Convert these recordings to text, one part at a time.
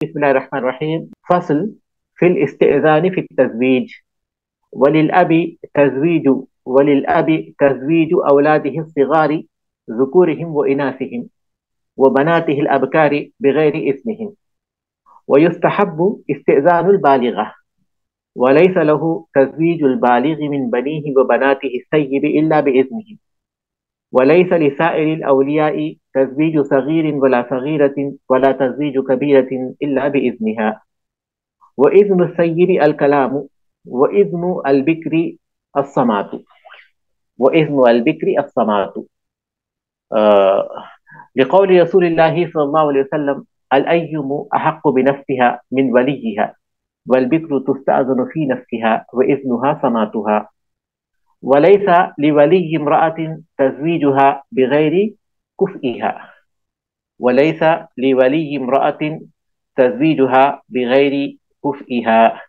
بسم الله الرحمن الرحيم. فصل في الاستئذان في التزويج. وللأب تزويج وللأب تزويج أولاده الصغار ذكورهم وإناثهم وبناته الأبكار بغير إذنهم. ويستحب استئذان البالغة، وليس له تزويج البالغ من بنيه وبناته السيب إلا بإذنه. وليس لسائر الأولياء تزويج صغير ولا صغيرة ولا تزويج كبيرة إلا بإذنها. وإذن السيب الكلام، وإذن البكر الصمات. وإذن البكر الصمات. آه لقول رسول الله صلى الله عليه وسلم: الأيم أحق بنفسها من وليها، والبكر تستأذن في نفسها وإذنها صماتها. وليس لولي امرأة تزويجها بغير كفئها. وليس لولي امرأة تزويجها بغير كفئها.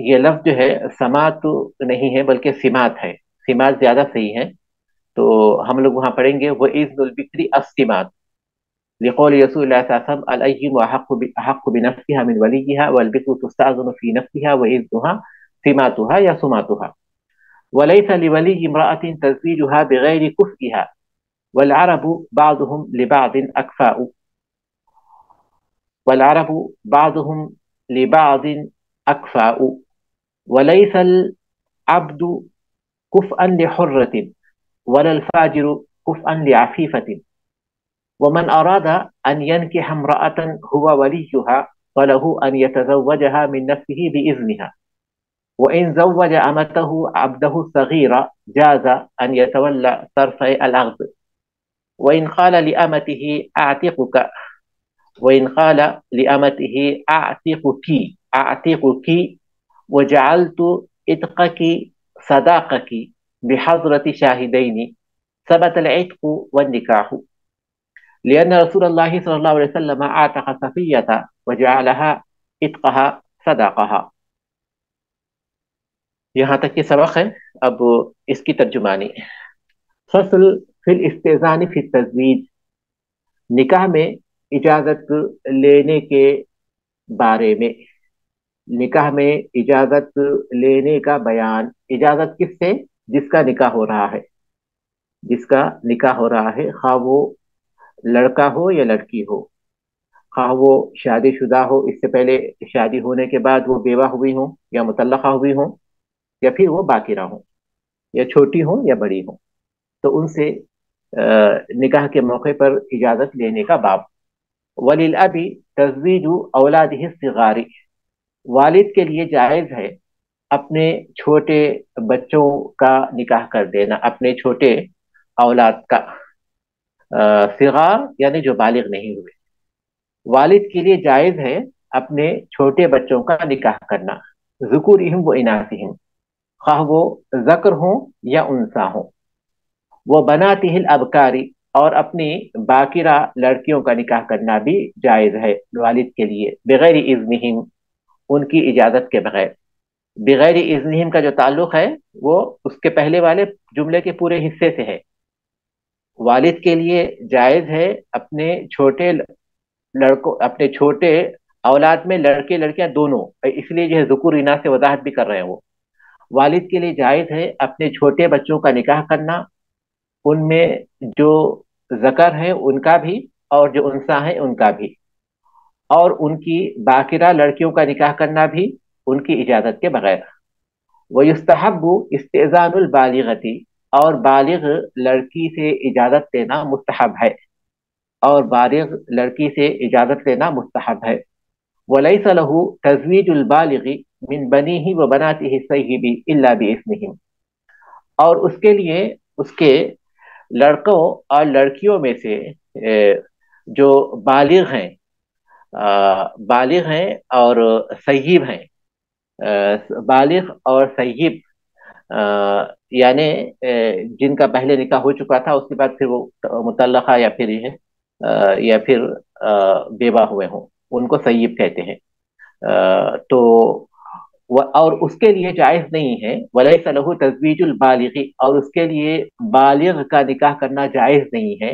یہ لفظ جو ہے سماعت نہیں ہے بلکہ سماعت ہے. سماعت زیادہ صحیح ہے، تو ہم لوگ وہاں پڑھیں گے وَإِذْنُ الْبِكْرِ السِّمَاعَةُ لقول رسول اللہ صلی اللہ علیہ وسلم: الأيم أحق بنفسها من وليها، والبكر تستأذن في نفسها وإذنها سماتها یا سماتها. وليس لولي امرأة تزويجها بغير كفئها، والعرب بعضهم لبعض أكفاء. والعرب بعضهم لبعض أكفاء. وليس العبد كفءا لحرة، ولا الفاجر كفءا لعفيفة. ومن أراد أن ينكح امرأة هو وليها فله أن يتزوجها من نفسه بإذنها. وإن زوج أمته عبده الصغير جاز أن يتولى طرف العقد. وإن قال لأمته أعتقك وإن قال لأمته أعتقك وجعلت إتقك صداقك بحضرة شاهدين ثبت العتق والنكاح. لأن رسول الله صلى الله عليه وسلم أعتق صفية وجعلها إتقها صداقها. یہاں تک یہ سبق ہے. اب اس کی ترجمانی. فصل فی الاستئذان فی التزویج. نکاح میں اجازت لینے کے بارے میں. نکاح میں اجازت لینے کا بیان. اجازت کس سے؟ جس کا نکاح ہو رہا ہے. جس کا نکاح ہو رہا ہے، خواہ وہ لڑکا ہو یا لڑکی ہو، خواہ وہ شادی شدہ ہو، اس سے پہلے شادی ہونے کے بعد وہ بیوہ ہوئی ہوں یا مطلقہ ہوئی ہوں، یا پھر وہ باقرہ ہوں، یا چھوٹی ہوں یا بڑی ہوں، تو ان سے نکاح کے موقع پر اجازت لینے کا باب. وَلِلْأَبِ تَزْوِيجُ أَوْلَادِهِ الصِّغَارِ. والد کے لیے جائز ہے اپنے چھوٹے بچوں کا نکاح کر دینا، اپنے چھوٹے اولاد کا. صغار یعنی جو بالغ نہیں ہوئے. والد کے لیے جائز ہے اپنے چھوٹے بچوں کا نکاح کرنا. ذکورہم و اناثہم، خواہ وہ ذکر ہوں یا انثی ہوں. وہ بناتہ الابکاری، اور اپنی باکرہ لڑکیوں کا نکاح کرنا بھی جائز ہے والد کے لیے. بغیر اذنہم، ان کی اجازت کے بغیر. بغیر اذنہم کا جو تعلق ہے وہ اس کے پہلے والے جملے کے پورے حصے سے ہے. والد کے لیے جائز ہے اپنے چھوٹے لڑکوں، اپنے چھوٹے اولاد میں لڑکے لڑکیاں دونوں، اس لیے جو ہے ذکور اناث سے وضاحت بھی کر رہے ہیں. وہ والد کے لیے جائز ہے اپنے چھوٹے بچوں کا نکاح کرنا، ان میں جو ذکر ہے ان کا بھی اور جو انثی ہے ان کا بھی، اور ان کی باکرہ لڑکیوں کا نکاح کرنا بھی ان کی اجازت کے بغیر. وَيُسْتَحَبُّ اسْتِئْذَانُ الْبَالِغَةِ، اور بالغ لڑکی سے اجازت لینا مستحب ہے، اور بالغ لڑکی سے اجازت لینا مستحب ہے. وَلَيْسَ لَهُ تَزْوِيجُ الْبَالِغِ مِنْ بَنِيهِ وَبَنَاتِهِ السَّيِّبِ إِلَّا بِإِذْنِهِمْ. اور اس کے لیے اس کے لڑکوں اور لڑکیوں میں سے جو بالغ ہیں اور سیب ہیں. بالغ اور سیب یعنی جن کا پہلے نکاح ہو چکا تھا، اس کے بعد پھر وہ مطلقہ یا پھر بیوہ ہوئے ہوں، ان کو سیب کہتے ہیں. تو اور اس کے لیے جائز نہیں ہے ولیس لہ تزویج البالغ، اور اس کے لیے بالغ کا نکاح کرنا جائز نہیں ہے.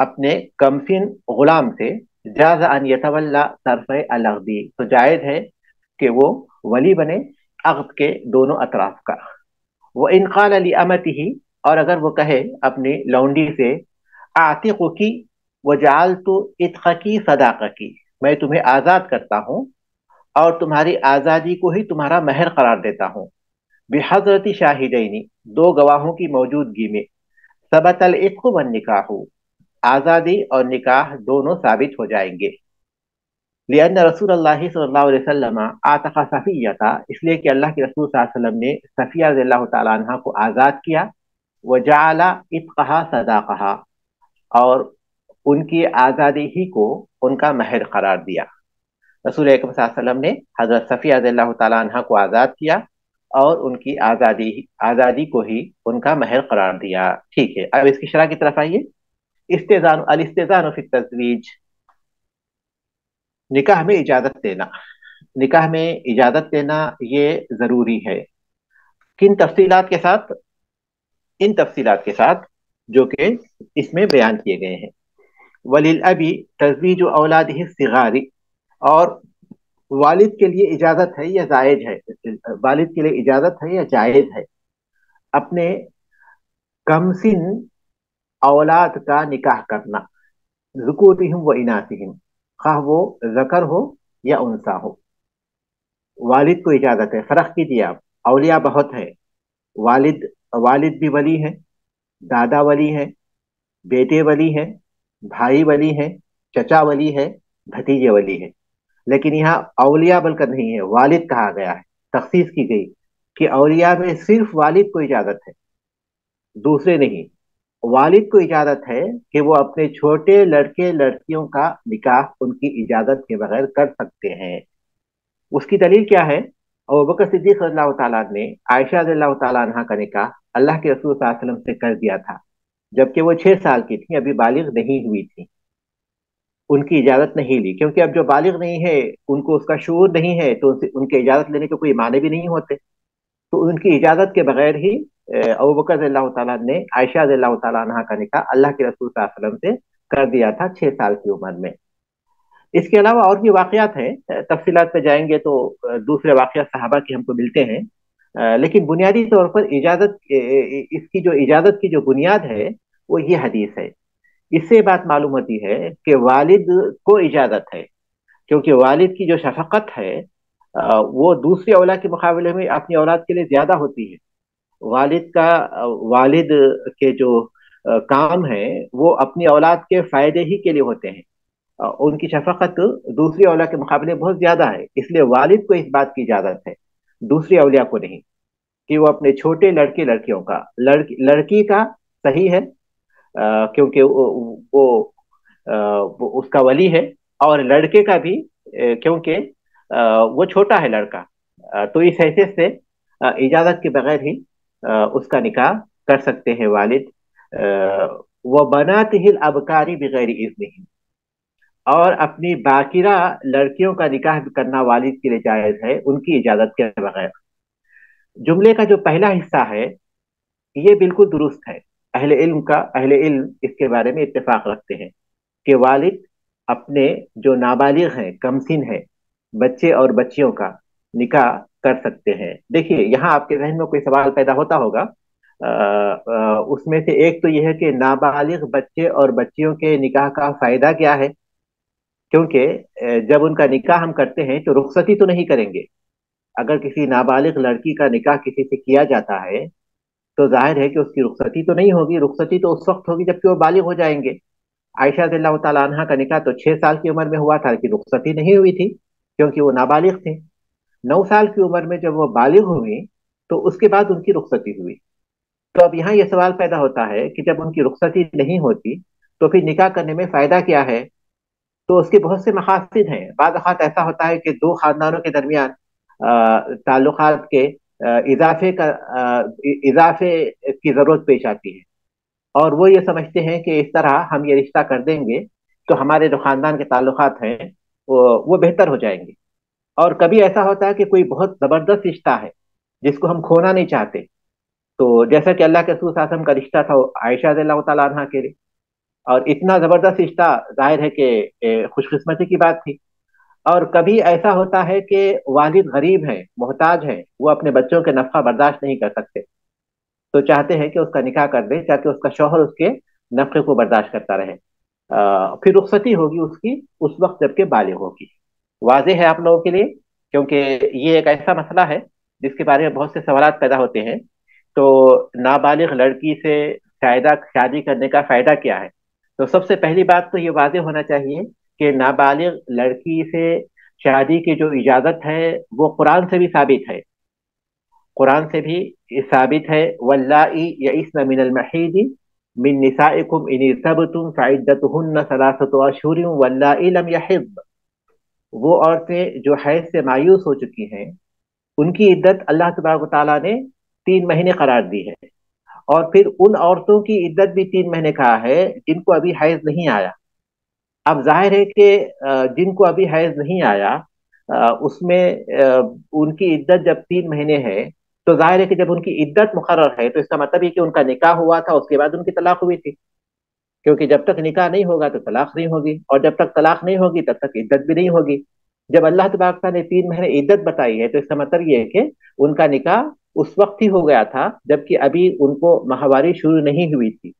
اپنے کمسن غلام سے جاز ان یتولا طرف العقدی، تو جائز ہے کہ وہ ولی بنے عقد کے دونوں اطراف کا. وہ ان قال لامته، اور اگر وہ کہے اپنی لونڈی سے اعتقکی وجعلت اتقکی صداقکی، میں تمہیں آزاد کرتا ہوں اور تمہاری آزادی کو ہی تمہارا مہر قرار دیتا ہوں، بحضرت شاہدین، دو گواہوں کی موجودگی میں، ثبت العتق والنکاح، آزادی اور نکاح دونوں ثابت ہو جائیں گے. لأن رسول اللہ صلی اللہ علیہ وسلم آتق صفیہ تھا، اس لیے کہ اللہ کے رسول صلی اللہ علیہ وسلم نے صفیہ رضی اللہ تعالیٰ عنہ کو آزاد کیا، وجعل اتقہا صداقہا، اور ان کی آزادی ہی کو ان کا مہر قرار دیا. رسول اکرم صلی اللہ علیہ وسلم نے حضرت صفیہ رضی اللہ تعالیٰ عنہ کو آزاد کیا اور ان کی آزادی کو ہی ان کا مہر قرار دیا. ٹھیک ہے، اب اس کی شرح کی طرف آئیے. الاستئذان فی التزویج، نکاح میں اجازت دینا. نکاح میں اجازت دینا یہ ضروری ہے. کن تفصیلات کے ساتھ؟ ان تفصیلات کے ساتھ جو کہ اس میں بیان کیے گئے ہیں. وللابی تزویج اولادہ الصغار، اور والد کے لیے اجازت ہے یا جائز ہے، والد کے لیے اجازت ہے یا جائز ہے اپنے کم سن اولاد کا نکاح کرنا، ذکورہم و اناثہم، خواہ وہ ذکر ہو یا انثی ہو. والد کو اجازت ہے. فرق کیجیے آپ، اولیاء بہت ہیں، والد والد بھی ولی ہے، دادا ولی ہے، بیٹے ولی ہے، بھائی ولی ہے، چچا ولی ہے، بھتیجے ولی ہے. لیکن یہاں اولیاء بل کر نہیں ہے، والد کہا گیا ہے، تخصیص کی گئی کہ اولیاء میں صرف والد کو اجازت ہے، دوسرے نہیں. والد کو اجازت ہے کہ وہ اپنے چھوٹے لڑکے لڑکیوں کا نکاح ان کی اجازت کے بغیر کر سکتے ہیں. اس کی دلیل کیا ہے؟ ابوبکر صدیق رضی اللہ تعالیٰ نے عائشہ رضی اللہ تعالیٰ عنہ کا نکاح اللہ کے رسول صلی اللہ علیہ وسلم سے کر دیا تھا، جبکہ وہ 6 سال کی تھی، ابھی بالغ نہیں ہوئی تھی. ان کی اجازت نہیں لی، کیونکہ اب جو بالغ نہیں ہے، ان کو اس کا شعور نہیں ہے، تو ان کی اجازت لینے کے کوئی معنی بھی نہیں ہوتے. تو ان کی اجازت کے بغیر ہی ابوبکر رضی اللہ تعالیٰ نے عائشہ رضی اللہ تعالیٰ عنہ کا نکاح اللہ کے رسول صلی اللہ علیہ وسلم سے کر دیا تھا 6 سال کی عمر میں. اس کے علاوہ اور بھی واقعات ہیں، تفصیلات پہ جائیں گے تو دوسرے واقعات صحابہ کی ہم کو ملتے ہیں. لیکن بنیادی طور پر اس کی جو اجازت کی جو بنیاد ہے وہ یہ حدیث ہے. اس سے بات معلوم ہوتی ہے کہ والد کو اجازت ہے، کیونکہ والد کی جو شفقت ہے وہ دوسری اولاد کے مقابلے میں اپنی اولاد کے لیے زیادہ ہوتی ہے. والد کے جو کام ہیں وہ اپنی اولاد کے فائدے ہی کے لیے ہوتے ہیں. ان کی شفقت دوسری اولاد کے مقابلے بہت زیادہ ہے، اس لیے والد کو اس بات کی اجازت ہے، دوسری اولیاء کو نہیں، کہ وہ اپنے چھوٹے لڑکے لڑکیوں کا، لڑکی کا صحیح ہے کیونکہ وہ اس کا ولی ہے، اور لڑکے کا بھی کیونکہ وہ چھوٹا ہے لڑکا. تو اس حیثیت سے اجازت کے بغیر ہی اس کا نکاح کر سکتے ہیں والد. وہ بناتہ الابکاری بغیر اذنہ، اور اپنی باکرہ لڑکیوں کا نکاح کرنا والد کے لیے جائز ہے ان کی اجازت کے بغیر. جملے کا جو پہلا حصہ ہے یہ بالکل درست ہے. اہل علم اس کے بارے میں اتفاق رکھتے ہیں کہ والد اپنے جو نابالغ ہیں، کمسن ہیں، بچے اور بچیوں کا نکاح کر سکتے ہیں. دیکھیے یہاں آپ کے ذہن میں کوئی سوال پیدا ہوتا ہوگا، اس میں سے ایک تو یہ ہے کہ نابالغ بچے اور بچیوں کے نکاح کا فائدہ کیا ہے؟ کیونکہ جب ان کا نکاح ہم کرتے ہیں تو رخصتی تو نہیں کریں گے. اگر کسی نابالغ لڑکی کا نکاح کسی سے کیا جاتا ہے تو ظاہر ہے کہ اس کی رخصتی تو نہیں ہوگی، رخصتی تو اس وقت ہوگی جب کہ وہ بالغ ہو جائیں گے. عائشہ رضی اللہ تعالیٰ عنہ کا نکاح تو 6 سال کی عمر میں ہوا تھا، لیکن رخصتی نہیں ہوئی تھی کیونکہ وہ نابالغ تھے. 9 سال کی عمر میں جب وہ بالغ ہوئی تو اس کے بعد ان کی رخصتی ہوئی. تو اب یہاں یہ سوال پیدا ہوتا ہے کہ جب ان کی رخصتی نہیں ہوتی تو پھر نکاح کرنے میں فائدہ کیا ہے؟ تو اس کے بہت سے مقاصد ہیں. بعض اوقات ایسا ہوتا ہے کہ دو خاندانوں کے درمیان تعلقات کے اضافے کی ضرورت پیش آتی ہے، اور وہ یہ سمجھتے ہیں کہ اس طرح ہم یہ رشتہ کر دیں گے تو ہمارے جو خاندان کے تعلقات ہیں وہ بہتر ہو جائیں گے. اور کبھی ایسا ہوتا ہے کہ کوئی بہت زبردست رشتہ ہے جس کو ہم کھونا نہیں چاہتے. تو جیسا کہ اللہ کے رسول صلی اللہ علیہ وسلم کا رشتہ تھا عائشہ رضی اللہ تعالیٰ عنہ کے لیے، اور اتنا زبردست رشتہ، ظاہر ہے کہ خوشقسمتی کی بات تھی۔ اور کبھی ایسا ہوتا ہے کہ والد غریب ہیں، محتاج ہیں، وہ اپنے بچوں کے نفقہ برداشت نہیں کر سکتے، تو چاہتے ہیں کہ اس کا نکاح کر دیں تاکہ اس کا شوہر اس کے نفقے کو برداشت کرتا رہے۔ پھر رخصتی ہوگی اس کی اس وقت جب کہ بالغ ہوگی۔ واضح ہے آپ لوگوں کے لیے؟ کیونکہ یہ ایک ایسا مسئلہ ہے جس کے بارے میں بہت سے سوالات پیدا ہوتے ہیں۔ تو نابالغ لڑکی سے شادی کرنے کا فائدہ کیا ہے؟ تو سب سے پہلی بات تو یہ واضح ہونا چاہیے کہ نابالغ لڑکی سے شادی کی جو اجازت ہے وہ قرآن سے بھی ثابت ہے۔ قرآن سے بھی ثابت ہے، واللائی یئسن من المحید من نسائکم ان ارتبتم فعدتہن ثلاثۃ اشہر واللائی لم یحض۔ وہ عورتیں جو حیض سے مایوس ہو چکی ہیں، ان کی عدت اللہ تبارک و تعالیٰ نے 3 مہینے قرار دی ہے، اور پھر ان عورتوں کی عدت بھی 3 مہینے کہا ہے جن کو ابھی حیض نہیں آیا۔ اب ظاہر ہے کہ جن کو ابھی حیض نہیں آیا، اس میں ان کی عدت جب 3 مہینے ہے، تو ظاہر ہے کہ جب ان کی عدت مقرر ہے تو اس کا مطلب یہ کہ ان کا نکاح ہوا تھا، اس کے بعد ان کی طلاق ہوئی تھی، کیونکہ جب تک نکاح نہیں ہوگا تو طلاق نہیں ہوگی، اور جب تک طلاق نہیں ہوگی تب تک عدت بھی نہیں ہوگی۔ جب اللہ تبارک تعالیٰ نے 3 مہینے عدت بتائی ہے تو اس کا مطلب یہ ہے کہ ان کا نکاح اس وقت ہی ہو گیا تھا جبکہ ابھی ان کو ماہواری شروع نہیں ہوئی تھی۔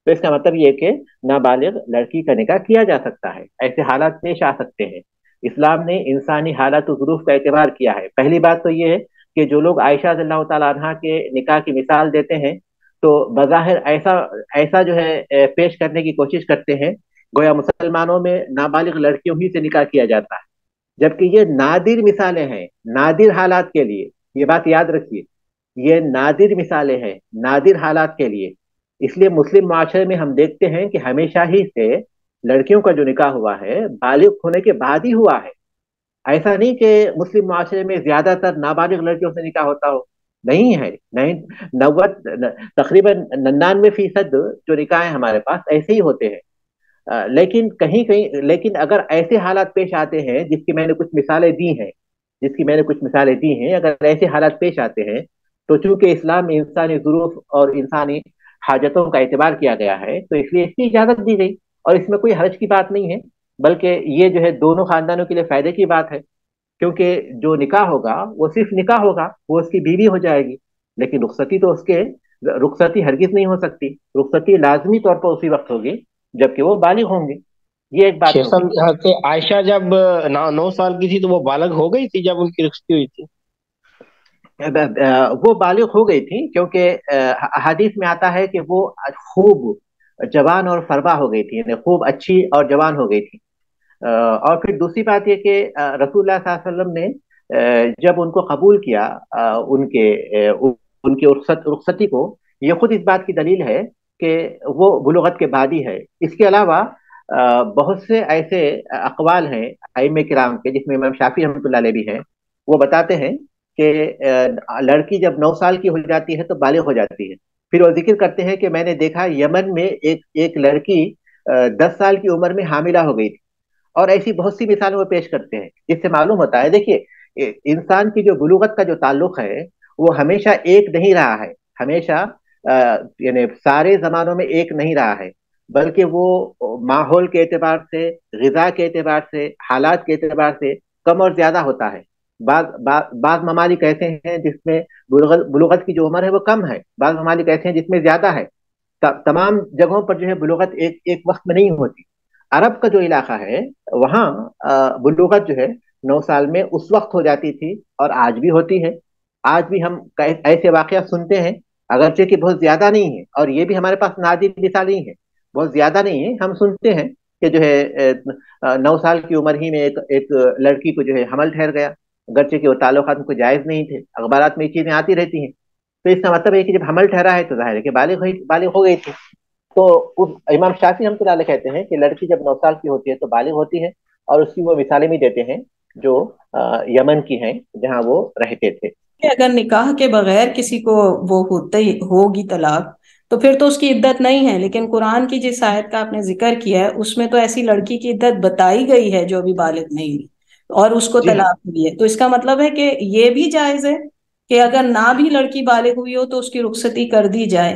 تو اس کا مطلب یہ کہ نابالغ لڑکی کا نکاح کیا جا سکتا ہے، ایسے حالات پیش آ سکتے ہیں۔ اسلام نے انسانی حالات و ظروف کا اعتبار کیا ہے۔ پہلی بات تو یہ ہے کہ جو لوگ عائشہ رضی اللہ تعالیٰ عنہ کے نکاح کی مثال دیتے ہیں تو بظاہر ایسا ایسا جو ہے پیش کرنے کی کوشش کرتے ہیں گویا مسلمانوں میں نابالغ لڑکیوں ہی سے نکاح کیا جاتا ہے، جبکہ یہ نادر مثالیں ہیں، نادر حالات کے لیے۔ یہ بات یاد رکھیے، یہ نادر مثالیں ہیں، نادر حالات کے لیے۔ اس لیے مسلم معاشرے میں ہم دیکھتے ہیں کہ ہمیشہ ہی سے لڑکیوں کا جو نکاح ہوا ہے بالغ ہونے کے بعد ہی ہوا ہے۔ ایسا نہیں کہ مسلم معاشرے میں زیادہ تر نابالغ لڑکیوں سے نکاح ہوتا ہو، نہیں ہے، نہیں، تقریباً 99% جو نکاح ہیں ہمارے پاس ایسے ہی ہوتے ہیں۔ لیکن کہیں کہیں، لیکن اگر ایسے حالات پیش آتے ہیں جس کی میں نے کچھ مثالیں دی ہیں، اگر ایسے حالات پیش آتے ہیں تو چونکہ اسلام میں انسانی ظروف اور انسانی حاجتوں کا اعتبار کیا گیا ہے تو اس لیے اس کی اجازت دی گئی، اور اس میں کوئی حرج کی بات نہیں ہے، بلکہ یہ جو ہے دونوں خاندانوں کے لیے فائدے کی بات ہے، کیونکہ جو نکاح ہوگا وہ صرف نکاح ہوگا، وہ اس کی بیوی ہو جائے گی، لیکن رخصتی تو اس کے رخصتی ہرگز نہیں ہو سکتی۔ رخصتی لازمی طور پر اسی وقت ہوگی جبکہ وہ بالغ ہوں گے۔ یہ ایک بات شیخ ہوگی۔ صاحب، حضرت عائشہ جب 9 سال کی تھی تو وہ بالغ ہو گئی تھی جب ان کی رخصتی ہوئی تھی؟ وہ بالغ ہو گئی تھی کیونکہ حدیث میں آتا ہے کہ وہ خوب جوان اور فربا ہو گئی تھی، یعنی خوب اچھی اور جوان ہو گئی تھی۔ اور پھر دوسری بات یہ کہ رسول اللہ صلی اللہ علیہ وسلم نے جب ان کو قبول کیا، ان کی رخصتی کو، یہ خود اس بات کی دلیل ہے کہ وہ بلوغت کے بعد ہی ہے۔ اس کے علاوہ بہت سے ایسے اقوال ہیں ائمہ کرام کے، جس میں امام شافعی رحمۃ اللہ علیہ بھی ہیں، وہ بتاتے ہیں کہ لڑکی جب 9 سال کی ہو جاتی ہے تو بالغ ہو جاتی ہے۔ پھر وہ ذکر کرتے ہیں کہ میں نے دیکھا یمن میں ایک لڑکی 10 سال کی عمر میں حاملہ ہو گئی تھی، اور ایسی بہت سی مثالیں وہ پیش کرتے ہیں، جس سے معلوم ہوتا ہے، دیکھیے انسان کی جو بلوغت کا جو تعلق ہے وہ ہمیشہ ایک نہیں رہا ہے، ہمیشہ یعنی سارے زمانوں میں ایک نہیں رہا ہے، بلکہ وہ ماحول کے اعتبار سے، غذا کے اعتبار سے، حالات کے اعتبار سے کم اور زیادہ ہوتا ہے۔ بعض ممالک ایسے ہیں جس میں بلوغت کی جو عمر ہے وہ کم ہے، بعض ممالک ایسے ہیں جس میں زیادہ ہے۔ تمام جگہوں پر جو ہے بلوغت ایک وقت میں نہیں ہوتی۔ عرب کا جو علاقہ ہے وہاں بلوغت جو ہے 9 سال میں اس وقت ہو جاتی تھی، اور آج بھی ہوتی ہے۔ آج بھی ہم ایسے واقعات سنتے ہیں، اگرچہ کہ بہت زیادہ نہیں ہے، اور یہ بھی ہمارے پاس نادر مثال نہیں ہے، بہت زیادہ نہیں ہے، ہم سنتے ہیں کہ جو ہے 9 سال کی عمر ہی میں ایک لڑکی کو جو ہے حمل ٹھہر گیا، اگرچہ کہ وہ تعلقات کو جائز نہیں تھے، اخبارات میں یہ چیزیں آتی رہتی ہیں۔ تو اس کا مطلب ہے کہ جب حمل ٹھہرا ہے تو ظاہر ہے کہ بالغ ہو گئی تھی۔ تو امام شافعی رحمۃ اللہ علیہ کہتے ہیں کہ لڑکی جب 9 سال کی ہوتی ہے تو بالغ ہوتی ہے، اور اس کی وہ مثالیں بھی دیتے ہیں جو یمن کی ہیں جہاں وہ رہتے تھے۔ کہ اگر نکاح کے بغیر کسی کو وہ ہوگی طلاق تو پھر تو اس کی عدت نہیں ہے، لیکن قرآن کی جس آیت کا آپ نے ذکر کیا ہے اس میں تو ایسی لڑکی کی عدت بتائی گئی ہے جو ابھی بالغ نہیں ہوئی اور اس کو جی ہاں، طلاق ہوئی ہے، تو اس کا مطلب ہے کہ یہ بھی جائز ہے کہ اگر نہ بھی لڑکی بالغ ہوئی ہو تو اس کی رخصتی کر دی جائے۔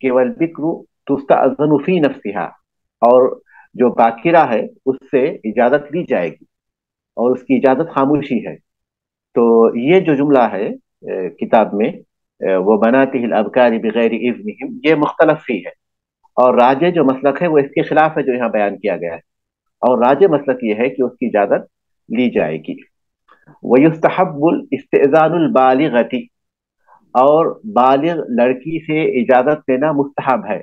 کہ والبکر تستأذن فی نفسہا، اور جو باکرہ ہے اس سے اجازت لی جائے گی اور اس کی اجازت خاموشی ہے. تو یہ جو جملہ ہے کتاب میں وہ بناته الابکار بغیر اذنہم، یہ مختلف فی ہے، اور راجع جو مسلک ہے وہ اس کے خلاف ہے جو یہاں بیان کیا گیا ہے. اور راجع مسلک یہ ہے کہ اس کی اجازت لی جائے گی. وَيُسْتَحَبُّ الْإِسْتِئْذَانُ الْبَالِغَةِ، اور بالغ لڑکی سے اجازت لینا مستحب ہے.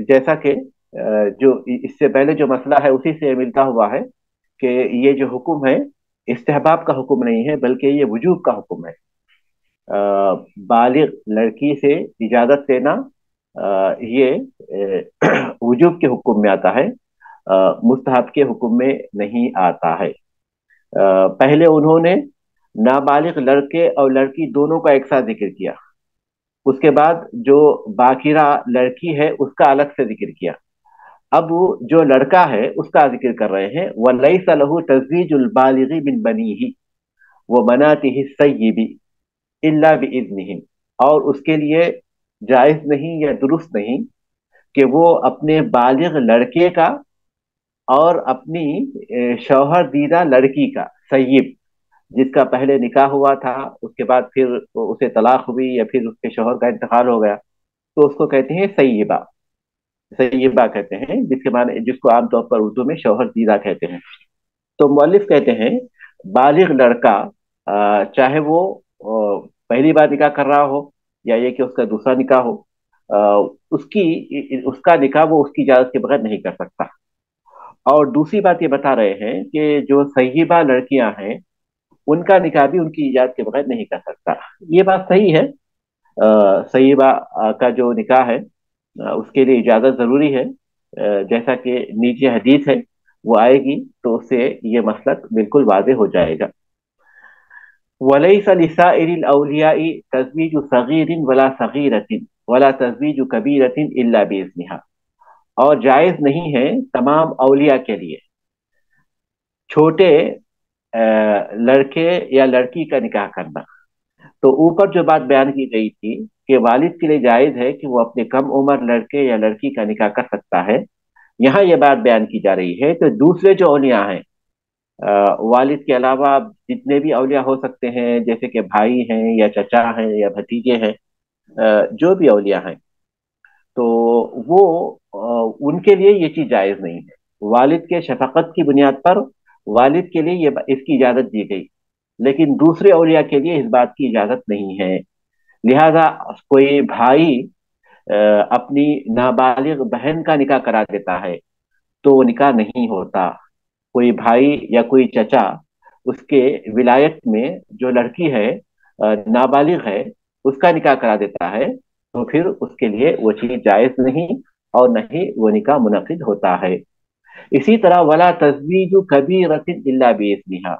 جیسا کہ جو اس سے پہلے جو مسئلہ ہے اسی سے ملتا ہوا ہے کہ یہ جو حکم ہے استحباب کا حکم نہیں ہے بلکہ یہ وجوب کا حکم ہے. بالغ لڑکی سے اجازت لینا یہ وجوب کے حکم میں آتا ہے، مستحب کے حکم میں نہیں آتا ہے. پہلے انہوں نے نابالغ لڑکے اور لڑکی دونوں کا ایک ساتھ ذکر کیا، اس کے بعد جو باکرہ لڑکی ہے اس کا الگ سے ذکر کیا. اب وہ جو لڑکا ہے اس کا ذکر کر رہے ہیں. وَلَيْسَ لَهُ تَزْوِيجُ الْبَالِغِ مِنْ بَنِيهِ وَبَنَاتِهِ السَّيِّبِ إِلَّا بِإِذْنِهِمْ، اور اس کے لیے جائز نہیں یا درست نہیں کہ وہ اپنے بالغ لڑکے کا اور اپنی شوہر دیدہ لڑکی کا، سیب جس کا پہلے نکاح ہوا تھا اس کے بعد پھر اسے طلاق ہوئی یا پھر اس کے شوہر کا انتقال ہو گیا، تو اس کو کہتے ہیں سیبہ. سیبہ کہتے ہیں جس کے معنی، جس کو عام طور پر اردو میں شوہر دیدہ کہتے ہیں. تو مؤلف کہتے ہیں بالغ لڑکا چاہے وہ پہلی بار نکاح کر رہا ہو یا یہ کہ اس کا دوسرا نکاح ہو، اس کا نکاح وہ اس کی اجازت کے بغیر نہیں کر سکتا. اور دوسری بات یہ بتا رہے ہیں کہ جو سیبہ لڑکیاں ہیں ان کا نکاح بھی ان کی اجازت کے بغیر نہیں کر سکتا. یہ بات صحیح ہے. سیبہ کا جو نکاح ہے اس کے لیے اجازت ضروری ہے، جیسا کہ نیچے حدیث ہے وہ آئے گی تو اس سے یہ مسلک بالکل واضح ہو جائے گا. وَلَيْسَ لِسَائِرِ الْأَوْلِيَاءِ تَزْوِيجُ صَغِيرٍ وَلَا صَغِيرَةٍ وَلَا تَزْوِيجُ كَبِيرَةٍ إِلَّا بِإِذْنِهَا، اور جائز نہیں ہے تمام اولیاء کے لیے چھوٹے لڑکے یا لڑکی کا نکاح کرنا. تو اوپر جو بات بیان کی گئی تھی کہ والد کے لیے جائز ہے کہ وہ اپنے کم عمر لڑکے یا لڑکی کا نکاح کر سکتا ہے، یہاں یہ بات بیان کی جا رہی ہے تو دوسرے جو اولیاء ہیں، والد کے علاوہ جتنے بھی اولیاء ہو سکتے ہیں جیسے کہ بھائی ہیں یا چچا ہیں یا بھتیجے ہیں، جو بھی اولیاء ہیں، تو وہ ان کے لیے یہ چیز جائز نہیں ہے. والد کے شفقت کی بنیاد پر والد کے لیے اس کی اجازت دی گئی، لیکن دوسرے اولیاء کے لیے اس بات کی اجازت نہیں ہے. لہذا کوئی بھائی اپنی نابالغ بہن کا نکاح کرا دیتا ہے تو وہ نکاح نہیں ہوتا. کوئی بھائی یا کوئی چچا اس کے ولایت میں جو لڑکی ہے نابالغ ہے اس کا نکاح کرا دیتا ہے تو پھر اس کے لیے وہ چیز جائز نہیں اور نہ ہی وہ نکاح منعقد ہوتا ہے. اسی طرح ولا تزویج کبیرۃ الا باذنہا،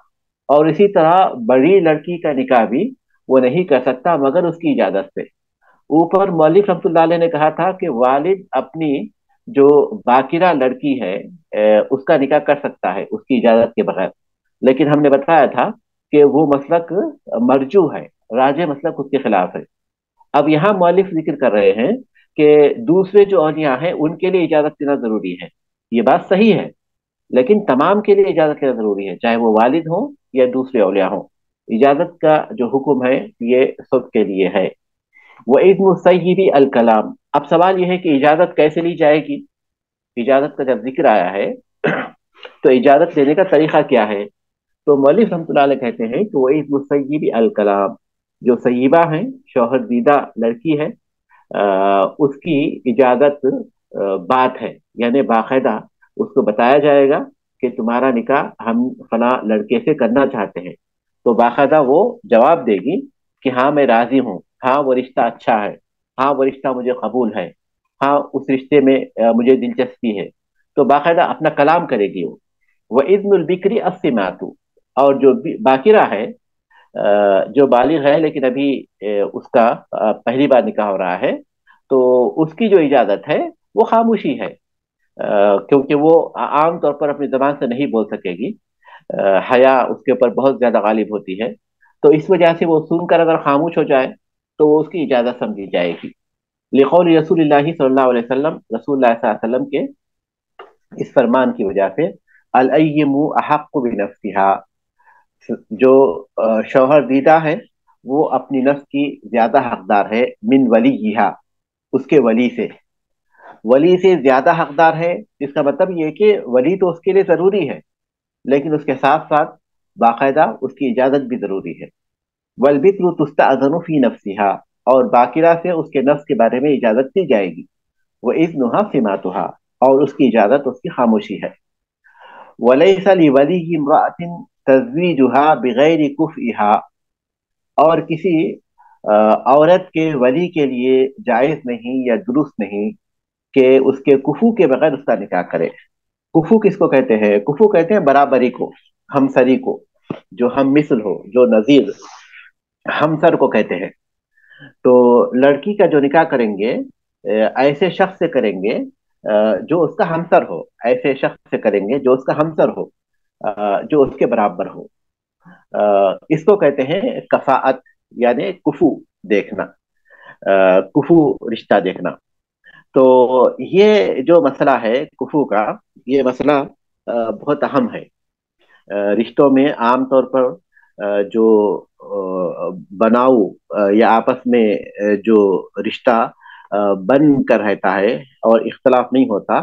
اور اسی طرح بڑی لڑکی کا نکاح بھی وہ نہیں کر سکتا مگر اس کی اجازت سے. اوپر مؤلف رحمۃ اللہ علیہ نے کہا تھا کہ والد اپنی جو باکرہ لڑکی ہے اس کا نکاح کر سکتا ہے اس کی اجازت کے بغیر، لیکن ہم نے بتایا تھا کہ وہ مسلک مرجو ہے، راجع مسلک اس کے خلاف ہے. اب یہاں مؤلف ذکر کر رہے ہیں کہ دوسرے جو اولیاء ہیں ان کے لیے اجازت لینا ضروری ہے. یہ بات صحیح ہے، لیکن تمام کے لیے اجازت لینا ضروری ہے، چاہے وہ والد ہوں یا دوسرے اولیاء ہوں. اجازت کا جو حکم ہے یہ سب کے لیے ہے. وَإِذْنُ السَّيِّبِ الْكَلَامُ، اب سوال یہ ہے کہ اجازت کیسے لی جائے گی؟ اجازت کا جب ذکر آیا ہے تو اجازت لینے کا طریقہ کیا ہے؟ تو مؤلف رحمۃ اللہ علیہ کہتے ہیں کہ وَإِذْنُ السَّيِّبِ الْكَلَامُ، جو سیبہ ہیں شوہر دیدہ لڑکی ہے اس کی اجازت بات ہے، یعنی باقاعدہ اس کو بتایا جائے گا کہ تمہارا نکاح ہم فلاں لڑکے سے کرنا چاہتے ہیں، تو باقاعدہ وہ جواب دے گی کہ ہاں میں راضی ہوں، ہاں وہ رشتہ اچھا ہے، ہاں وہ رشتہ مجھے قبول ہے، ہاں اس رشتے میں مجھے دلچسپی ہے، تو باقاعدہ اپنا کلام کرے گی وہ. وَإِذْنُ الْبِكْرِ السِّمَاتُ، اور جو باکرہ ہے جو بالغ ہے لیکن ابھی اس کا پہلی بار نکاح ہو رہا ہے تو اس کی جو اجازت ہے وہ خاموشی ہے، کیونکہ وہ عام طور پر اپنی زبان سے نہیں بول سکے گی، حیا اس کے اوپر بہت زیادہ غالب ہوتی ہے، تو اس وجہ سے وہ سن کر اگر خاموش ہو جائے تو وہ اس کی اجازت سمجھی جائے گی. لقول رسول اللہ صلی اللہ علیہ وسلم، رسول اللہ صلی اللہ علیہ وسلم کے اس فرمان کی وجہ سے، الیم احق بنفسها، جو شوہر دیدہ ہے وہ اپنی نفس کی زیادہ حقدار ہے، من ولیہا، اس کے ولی سے، ولی سے زیادہ حقدار ہے۔ اس کا مطلب یہ کہ ولی تو اس کے لیے ضروری ہے، لیکن اس کے ساتھ ساتھ باقاعدہ اس کی اجازت بھی ضروری ہے۔ والبکر تستأذن فی نفسها، اور باقرہ سے اس کے نفس کے بارے میں اجازت دی جائے گی، وإذنها سماتها، اور اس کی اجازت اس کی خاموشی ہے۔ ولیس لولی امرأة تزویجها بغیر کفئها، اور کسی عورت کے ولی کے لیے جائز نہیں یا درست نہیں کہ اس کے کفو کے بغیر اس کا نکاح کرے۔ کفو کس کو کہتے ہیں؟ کفو کہتے ہیں برابری کو، ہمسری کو، جو ہم مثل ہو، جو نظیر، ہمسر کو کہتے ہیں۔ تو لڑکی کا جو نکاح کریں گے ایسے شخص سے کریں گے جو اس کا ہمسر ہو، ایسے شخص سے کریں گے جو اس کا ہمسر ہو، جو اس کے برابر ہو۔ اس کو کہتے ہیں کفاءت، یعنی کفو دیکھنا، کفو رشتہ دیکھنا۔ تو یہ جو مسئلہ ہے کفو کا، یہ مسئلہ بہت اہم ہے۔ رشتوں میں عام طور پر جو بناؤ یا آپس میں جو رشتہ بن کر رہتا ہے اور اختلاف نہیں ہوتا،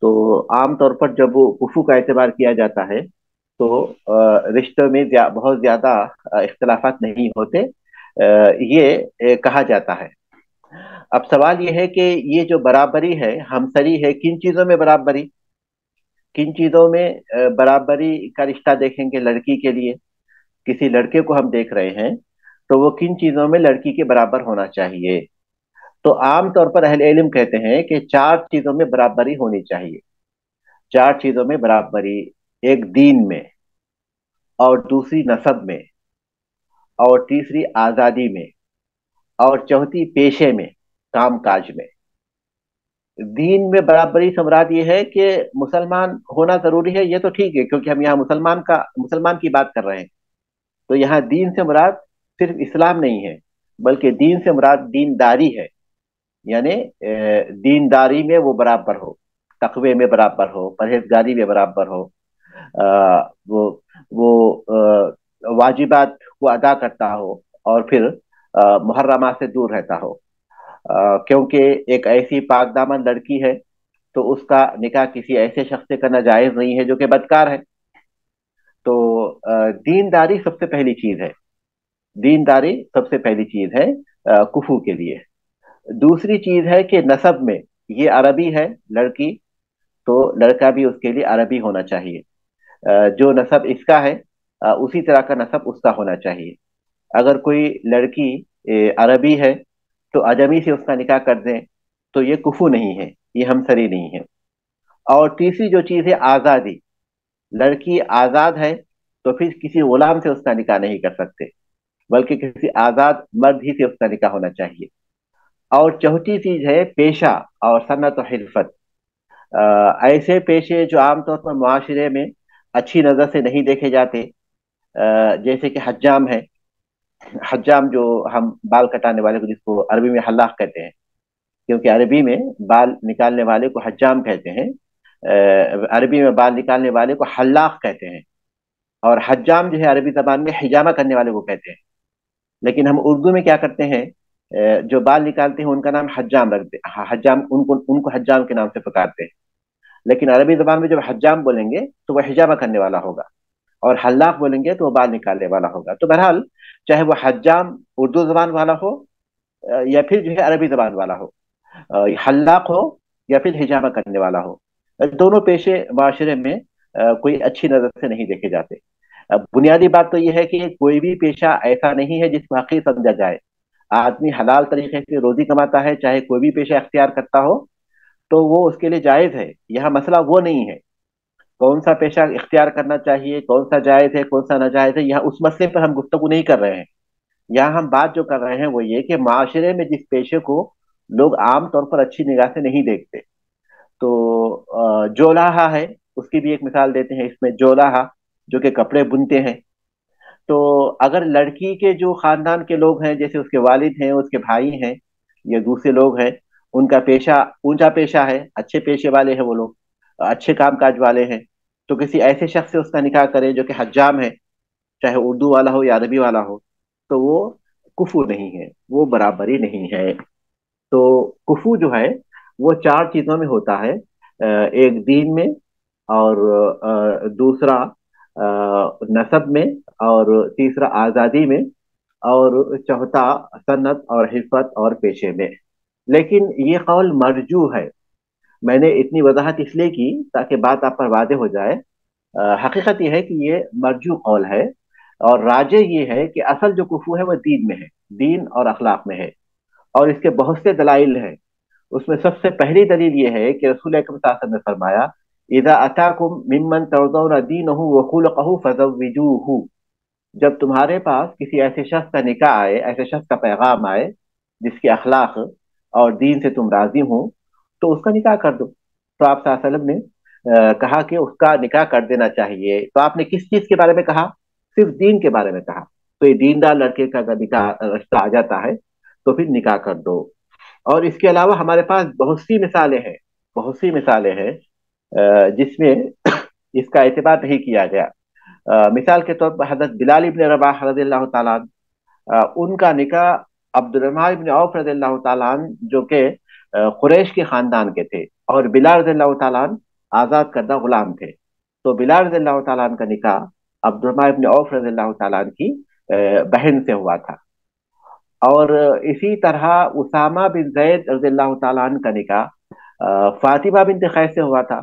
تو عام طور پر جب وہ کفو کا اعتبار کیا جاتا ہے تو رشتوں میں بہت زیادہ اختلافات نہیں ہوتے، یہ کہا جاتا ہے۔ اب سوال یہ ہے کہ یہ جو برابری ہے، ہمسری ہے، کن چیزوں میں برابری؟ کن چیزوں میں برابری کا رشتہ دیکھیں گے لڑکی کے لیے؟ کسی لڑکے کو ہم دیکھ رہے ہیں تو وہ کن چیزوں میں لڑکی کے برابر ہونا چاہیے؟ تو عام طور پر اہل علم کہتے ہیں کہ 4 چیزوں میں برابری ہونی چاہیے۔ 4 چیزوں میں برابری: ایک دین میں، اور دوسری نسب میں، اور تیسری آزادی میں، اور چوتھی پیشے میں، کام کاج میں۔ دین میں برابری سے مراد یہ ہے کہ مسلمان ہونا ضروری ہے، یہ تو ٹھیک ہے کیونکہ ہم یہاں مسلمان کی بات کر رہے ہیں، تو یہاں دین سے مراد صرف اسلام نہیں ہے، بلکہ دین سے مراد دینداری ہے، یعنی دینداری میں وہ برابر ہو، تقوی میں برابر ہو، پرہیزگاری میں برابر ہو، وہ واجبات کو ادا کرتا ہو، اور پھر محرمات سے دور رہتا ہو، کیونکہ ایک ایسی پاک دامن لڑکی ہے تو اس کا نکاح کسی ایسے شخص سے کرنا جائز نہیں ہے جو کہ بدکار ہے۔ تو دینداری سب سے پہلی چیز ہے، دینداری سب سے پہلی چیز ہے کفو کے لیے۔ دوسری چیز ہے کہ نسب میں، یہ عربی ہے لڑکی، تو لڑکا بھی اس کے لیے عربی ہونا چاہیے، جو نسب اس کا ہے اسی طرح کا نسب اس کا ہونا چاہیے۔ اگر کوئی لڑکی عربی ہے تو اجمی سے اس کا نکاح کر دیں تو یہ کفو نہیں ہے، یہ ہمسری نہیں ہے۔ اور تیسری جو چیز ہے آزادی، لڑکی آزاد ہے تو پھر کسی غلام سے اس کا نکاح نہیں کر سکتے، بلکہ کسی آزاد مرد ہی سے اس کا نکاح ہونا چاہیے۔ اور چوتھی چیز ہے پیشہ اور صنعت و حرفت، ایسے پیشے جو عام طور پر معاشرے میں اچھی نظر سے نہیں دیکھے جاتے، جیسے کہ حجام ہے، حجام جو ہم بال کٹانے والے کو، جس کو عربی میں حلاق کہتے ہیں، کیونکہ عربی میں بال نکالنے والے کو حجام کہتے ہیں، عربی میں بال نکالنے والے کو حلاق کہتے ہیں، اور حجام جو ہے عربی زبان میں حجامہ کرنے والے کو کہتے ہیں۔ لیکن ہم اردو میں کیا کرتے ہیں، جو بال نکالتے ہیں ان کا نام حجام رکھتے ہیں، حجام، ان کو حجام کے نام سے پکارتے ہیں۔ لیکن عربی زبان میں جب حجام بولیں گے تو وہ حجامہ کرنے والا ہوگا، اور حلاق بولیں گے تو وہ بال نکالنے والا ہوگا۔ تو بہرحال چاہے وہ حجام اردو زبان والا ہو یا پھر جو ہے عربی زبان والا ہو، حلاق ہو یا پھر حجامہ کرنے والا ہو، دونوں پیشے معاشرے میں کوئی اچھی نظر سے نہیں دیکھے جاتے۔ بنیادی بات تو یہ ہے کہ کوئی بھی پیشہ ایسا نہیں ہے جس کو حقیر سمجھا جائے۔ آدمی حلال طریقے سے روزی کماتا ہے، چاہے کوئی بھی پیشہ اختیار کرتا ہو تو وہ اس کے لیے جائز ہے۔ یہاں مسئلہ وہ نہیں ہے کون سا پیشہ اختیار کرنا چاہیے، کون سا جائز ہے، کون سا ناجائز ہے، یہاں اس مسئلے پر ہم گفتگو نہیں کر رہے ہیں۔ یہاں ہم بات جو کر رہے ہیں وہ یہ کہ معاشرے میں جس پیشے کو لوگ عام طور پر اچھی نگاہ سے نہیں دیکھتے، تو جولاہا ہے، اس کی بھی ایک مثال دیتے ہیں اس میں، جولاہا جو کہ کپڑے بنتے ہیں۔ تو اگر لڑکی کے جو خاندان کے لوگ ہیں، جیسے اس کے والد ہیں، اس کے بھائی ہیں، یہ دوسرے لوگ ہیں، ان کا پیشہ اونچا پیشہ ہے، اچھے پیشے والے ہیں وہ لوگ، اچھے کام کاج والے ہیں، تو کسی ایسے شخص سے اس کا نکاح کرے جو کہ حجام ہے، چاہے اردو والا ہو یا عربی والا ہو، تو وہ کفو نہیں ہے، وہ برابری نہیں ہے۔ تو کفو جو ہے وہ چار چیزوں میں ہوتا ہے، ایک دین میں، اور دوسرا نسب میں، اور تیسرا آزادی میں، اور چوتھا صنعت اور حرفت اور پیشے میں۔ لیکن یہ قول مرجو ہے، میں نے اتنی وضاحت اس لیے کی تاکہ بات آپ پر واضح ہو جائے۔ حقیقت یہ ہے کہ یہ مرجو قول ہے، اور راجع یہ ہے کہ اصل جو کفو ہے وہ دین میں ہے، دین اور اخلاق میں ہے، اور اس کے بہت سے دلائل ہیں۔ اس میں سب سے پہلی دلیل یہ ہے کہ رسول اکرم صلی اللہ علیہ وسلم نے فرمایا، اذا اتاکم ممن ترضون دینہ وخلقہ فزوجوہ، جب تمہارے پاس کسی ایسے شخص کا نکاح آئے، ایسے شخص کا پیغام آئے جس کے اخلاق اور دین سے تم راضی ہوں، تو اس کا نکاح کر دو۔ تو آپ صلی اللہ علیہ وسلم نے کہا کہ اس کا نکاح کر دینا چاہیے۔ تو آپ نے کس چیز کے بارے میں کہا؟ صرف دین کے بارے میں کہا۔ تو یہ دیندار لڑکے کا اگر نکاح رشتہ آ جاتا ہے تو پھر نکاح کر دو۔ اور اس کے علاوہ ہمارے پاس بہت سی مثالیں ہیں، بہت سی مثالیں ہیں جس میں اس کا اعتبار نہیں کیا گیا۔ مثال کے طور پر حضرت بلال ابن رباح رضی اللہ تعالیٰ عنہ، ان کا نکاح عبد الرحمن ابن عوف رضی اللہ تعالیٰ عنہ جو کہ قریش کے خاندان کے تھے، اور بلال رضی اللہ تعالیٰ عنہ آزاد کردہ غلام تھے، تو بلال رضی اللہ تعالیٰ عنہ کا نکاح عبد الرحمن ابن عوف رضی اللہ تعالیٰ عنہ کی بہن سے ہوا تھا۔ اور اسی طرح اسامہ بن زید رضی اللہ تعالیٰ عنہ کا نکاح فاطمہ بنت قیس سے ہوا تھا۔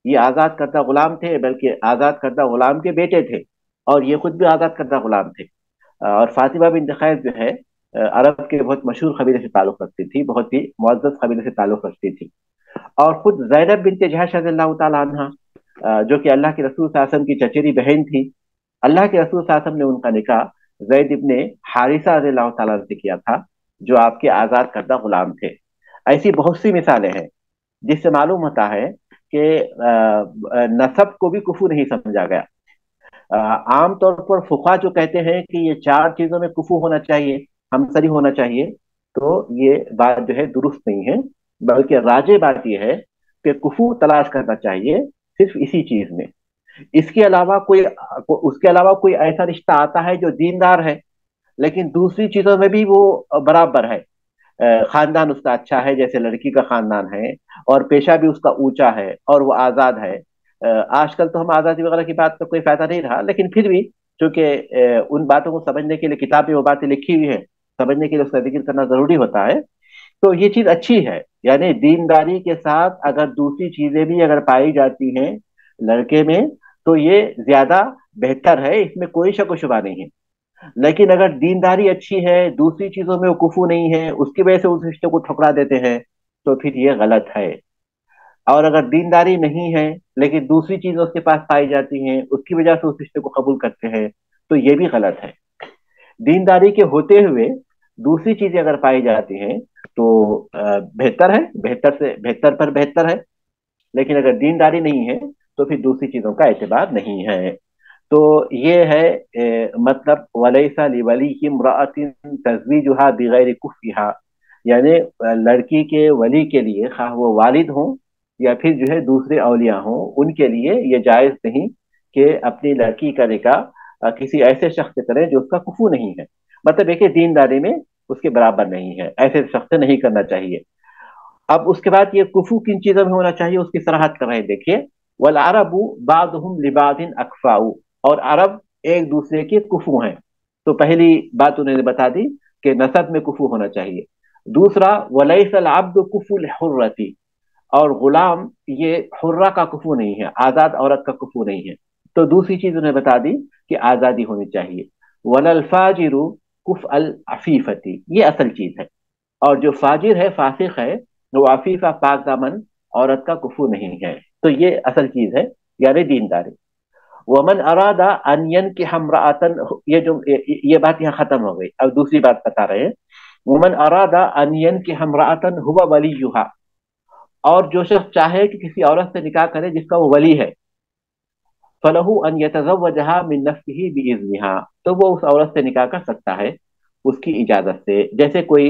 یہ آزاد کردہ غلام تھے، بلکہ آزاد کردہ غلام کے بیٹے تھے، اور یہ خود بھی آزاد کردہ غلام تھے۔ اور فاطمہ بنت قیس جو ہے عرب کے بہت مشہور قبیلے سے تعلق رکھتی تھی، بہت ہی معزز قبیلے سے تعلق رکھتی تھی۔ اور خود زینب بنت جہش رضی اللہ تعالیٰ عنہ، جو کہ اللہ کے رسول صلی اللہ علیہ وسلم کی چچیری بہن تھی، اللہ کے رسول صلی اللہ علیہ وسلم نے ان کا نکاح زید ابن حارثہ رضی اللہ تعالیٰ عنہ سے کیا تھا، جو آپ کے آزاد کردہ غلام تھے۔ ایسی بہت سی مثالیں ہیں جس سے معلوم ہوتا ہے کہ نسب کو بھی کفو نہیں سمجھا گیا۔ عام طور پر فقہا جو کہتے ہیں کہ یہ چار چیزوں میں کفو ہونا چاہیے، ہمسری ہونا چاہیے، تو یہ بات جو ہے درست نہیں ہے، بلکہ راجع بات یہ ہے کہ کفو تلاش کرنا چاہیے صرف اسی چیز میں۔ اس کے علاوہ کوئی ایسا رشتہ آتا ہے جو دیندار ہے لیکن دوسری چیزوں میں بھی وہ برابر ہے، خاندان اس کا اچھا ہے جیسے لڑکی کا خاندان ہے، اور پیشہ بھی اس کا اونچا ہے، اور وہ آزاد ہے۔ آج کل تو ہم آزادی وغیرہ کی بات کا کوئی فائدہ نہیں رہا، لیکن پھر بھی چونکہ ان باتوں کو سمجھنے کے لیے کتاب میں وہ باتیں لکھی ہوئی ہیں، سمجھنے کے لیے اس کا ذکر کرنا ضروری ہوتا ہے۔ تو یہ چیز اچھی ہے، یعنی دینداری کے ساتھ اگر دوسری چیزیں بھی اگر پائی جاتی ہیں لڑکے میں تو یہ زیادہ بہتر ہے، اس میں کوئی شک و شبہ نہیں ہے۔ لیکن اگر دینداری اچھی ہے، دوسری چیزوں میں وہ کفو نہیں ہے، اس کی وجہ سے اس رشتے کو ٹھکرا دیتے ہیں، تو پھر یہ غلط ہے۔ اور اگر دینداری نہیں ہے لیکن دوسری چیزیں اس کے پاس پائی جاتی ہیں، اس کی وجہ سے اس رشتے کو قبول کرتے ہیں، تو یہ بھی غلط ہے۔ دینداری کے ہوتے ہوئے دوسری چیزیں اگر پائی جاتی ہیں تو بہتر ہے، بہتر سے بہتر پر بہتر ہے، لیکن اگر دینداری نہیں ہے تو پھر دوسری چیزوں کا اعتبار نہیں ہے۔ تو یہ ہے مطلب وَلَيْسَ لِوَلِيِّ امْرَأَةٍ تَزْوِيجُهَا بِغَيْرِ كُفْءِهَا، یعنی لڑکی کے ولی کے لیے، خواہ وہ والد ہوں یا پھر جو ہے دوسرے اولیاء ہوں، ان کے لیے یہ جائز نہیں کہ اپنی لڑکی کا نکاح کسی ایسے شخص سے کریں جو اس کا کفو نہیں ہے، مطلب ہے کہ دینداری میں اس کے برابر نہیں ہے، ایسے شخص سے نہیں کرنا چاہیے۔ اب اس کے بعد یہ کفو کن چیزوں میں ہونا چاہیے اس کی صراحت کر رہے ہیں، دیکھیے والعرب بعضهم لبعض اکفاء، اور عرب ایک دوسرے کے کفو ہیں۔ تو پہلی بات انہوں نے بتا دی کہ نسب میں کفو ہونا چاہیے۔ دوسرا ولیس العبد کفو الحرتی، اور غلام یہ حرہ کا کفو نہیں ہے، آزاد عورت کا کفو نہیں ہے۔ تو دوسری چیز انہیں بتا دی کہ آزادی ہونی چاہیے۔ وللفاجر کف العفیفتی، یہ اصل چیز ہے، اور جو فاجر ہے، فاسق ہے، وہ عفیفہ پاک دامن عورت کا کفو نہیں ہے۔ تو یہ اصل چیز ہے، یعنی دینداری۔ ومن اراد ان ينكح امرأة، یہ بات یہاں ختم ہو گئی، اب دوسری بات بتا رہے ہیں۔ ومن اراد ان ينكح امرأة هو وليها، اور جو شخص چاہے کہ کسی عورت سے نکاح کرے جس کا وہ ولی ہے، فَلَهُ أَن يَتَزَوَّجَهَا مِن نَفْسِهِ بِإِذْنِهَا، تو وہ اس عورت سے نکاح کر سکتا ہے اس کی اجازت سے۔ جیسے کوئی